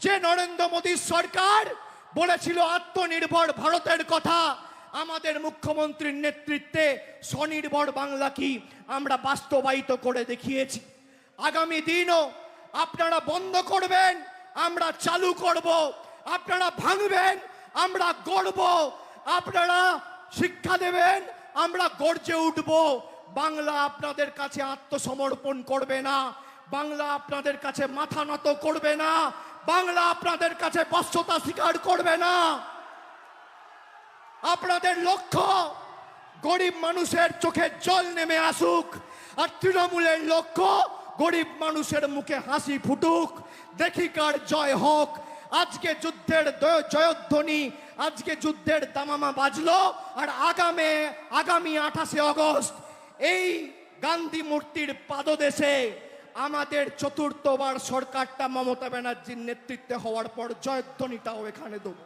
যে নরেন্দ্র মোদী সরকার বলেছিল আত্মনির্ভর ভারতের কথা, আমাদের মুখ্যমন্ত্রীর নেতৃত্বে স্বনির্ভর বাংলা কি আমরা বাস্তবায়িত করে দেখিয়েছি। আগামী দিনও আপনারা বন্ধ করবেন, আমরা চালু করব। আপনারা ভাঙবেন, আমরা গড়ব। আপনারা শিক্ষা দেবেন, আমরা গর্জে উঠব। বাংলা আপনাদের কাছে আত্মসমর্পণ করবে না, বাংলা আপনাদের কাছে মাথা নত করবে না, বাংলা আপনাদের কাছে বশ্যতা স্বীকার করবে না। আপনাদের লক্ষ্য গরিব মানুষের চোখে জল নেমে আসুক, আর তৃণমূলের লক্ষ্য গরিব মানুষের মুখে হাসি ফুটুক। দেখি কার জয় হোক। আজকে যুদ্ধের জয়ধ্বনি, আজকে যুদ্ধের দামামা বাজলো, আর আগামী 28শে আগস্ট এই গান্ধী মূর্তির পাদদেশে আমাদের চতুর্থবার সরকারটা মমতা ব্যানার্জির নেতৃত্বে হওয়ার পর জয়ধ্বনিটাও এখানে দেব।